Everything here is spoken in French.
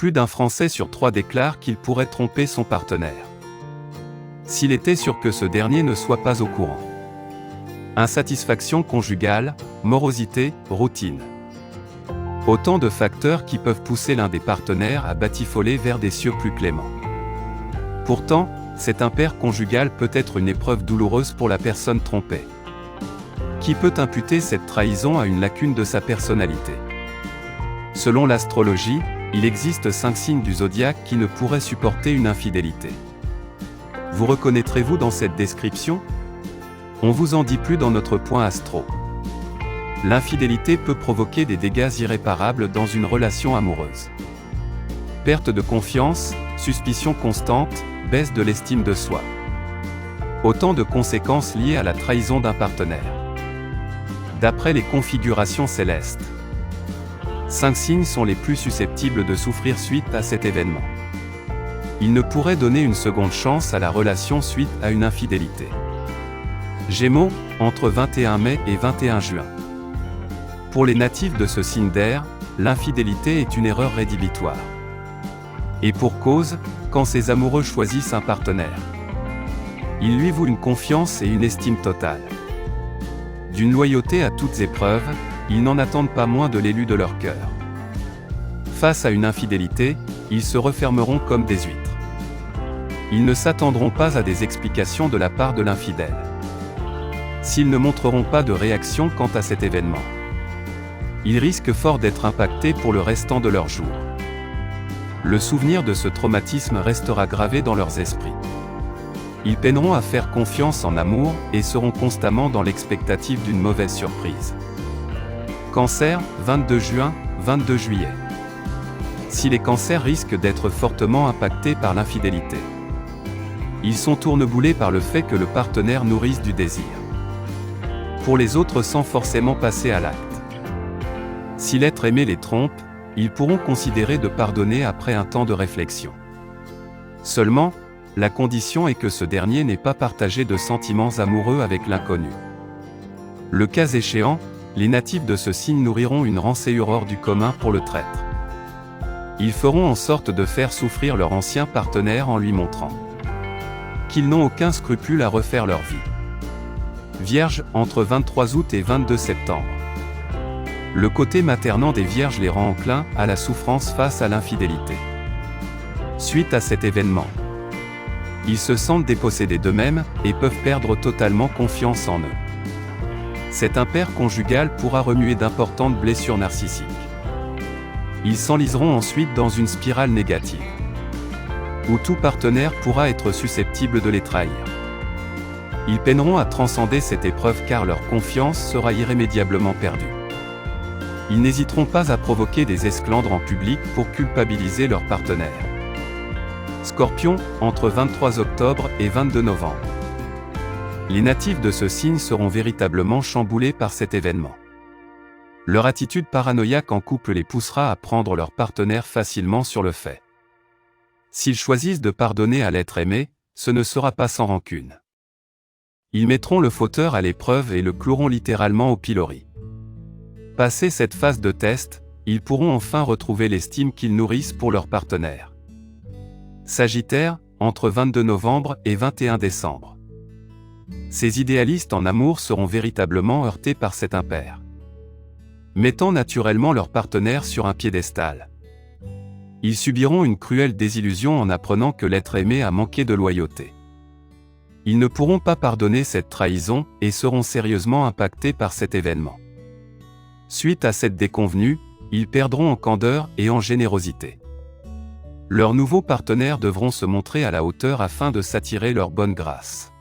Plus d'un Français sur 3 déclare qu'il pourrait tromper son partenaire. S'il était sûr que ce dernier ne soit pas au courant. Insatisfaction conjugale, morosité, routine. Autant de facteurs qui peuvent pousser l'un des partenaires à batifoler vers des cieux plus cléments. Pourtant, cet impair conjugal peut être une épreuve douloureuse pour la personne trompée. Qui peut imputer cette trahison à une lacune de sa personnalité? Selon l'astrologie, il existe 5 signes du zodiaque qui ne pourraient supporter une infidélité. Vous reconnaîtrez-vous dans cette description? On vous en dit plus dans notre point astro. L'infidélité peut provoquer des dégâts irréparables dans une relation amoureuse. Perte de confiance, suspicion constante, baisse de l'estime de soi. Autant de conséquences liées à la trahison d'un partenaire. D'après les configurations célestes, 5 signes sont les plus susceptibles de souffrir suite à cet événement. Ils ne pourraient donner une seconde chance à la relation suite à une infidélité. Gémeaux, entre 21 mai et 21 juin. Pour les natifs de ce signe d'air, l'infidélité est une erreur rédhibitoire. Et pour cause, quand ces amoureux choisissent un partenaire. Ils lui vouent une confiance et une estime totale. D'une loyauté à toutes épreuves, ils n'en attendent pas moins de l'élu de leur cœur. Face à une infidélité, ils se refermeront comme des huîtres. Ils ne s'attendront pas à des explications de la part de l'infidèle. S'ils ne montreront pas de réaction quant à cet événement, ils risquent fort d'être impactés pour le restant de leur jour. Le souvenir de ce traumatisme restera gravé dans leurs esprits. Ils peineront à faire confiance en amour et seront constamment dans l'expectative d'une mauvaise surprise. Cancer, 22 juin, 22 juillet. Si les cancers risquent d'être fortement impactés par l'infidélité, ils sont tourneboulés par le fait que le partenaire nourrisse du désir pour les autres sans forcément passer à l'acte. Si l'être aimé les trompe, ils pourront considérer de pardonner après un temps de réflexion. Seulement, la condition est que ce dernier n'ait pas partagé de sentiments amoureux avec l'inconnu. Le cas échéant, les natifs de ce signe nourriront une rançéure hors du commun pour le traître. Ils feront en sorte de faire souffrir leur ancien partenaire en lui montrant qu'ils n'ont aucun scrupule à refaire leur vie. Vierge, entre 23 août et 22 septembre. Le côté maternant des Vierges les rend enclins à la souffrance face à l'infidélité. Suite à cet événement, ils se sentent dépossédés d'eux-mêmes et peuvent perdre totalement confiance en eux. Cet impair conjugal pourra remuer d'importantes blessures narcissiques. Ils s'enliseront ensuite dans une spirale négative, où tout partenaire pourra être susceptible de les trahir. Ils peineront à transcender cette épreuve car leur confiance sera irrémédiablement perdue. Ils n'hésiteront pas à provoquer des esclandres en public pour culpabiliser leur partenaire. Scorpion, entre 23 octobre et 22 novembre. Les natifs de ce signe seront véritablement chamboulés par cet événement. Leur attitude paranoïaque en couple les poussera à prendre leur partenaire facilement sur le fait. S'ils choisissent de pardonner à l'être aimé, ce ne sera pas sans rancune. Ils mettront le fauteur à l'épreuve et le cloueront littéralement au pilori. Passé cette phase de test, ils pourront enfin retrouver l'estime qu'ils nourrissent pour leur partenaire. Sagittaire, entre 22 novembre et 21 décembre. Ces idéalistes en amour seront véritablement heurtés par cet impair, mettant naturellement leur partenaire sur un piédestal. Ils subiront une cruelle désillusion en apprenant que l'être aimé a manqué de loyauté. Ils ne pourront pas pardonner cette trahison et seront sérieusement impactés par cet événement. Suite à cette déconvenue, ils perdront en candeur et en générosité. Leurs nouveaux partenaires devront se montrer à la hauteur afin de s'attirer leur bonne grâce.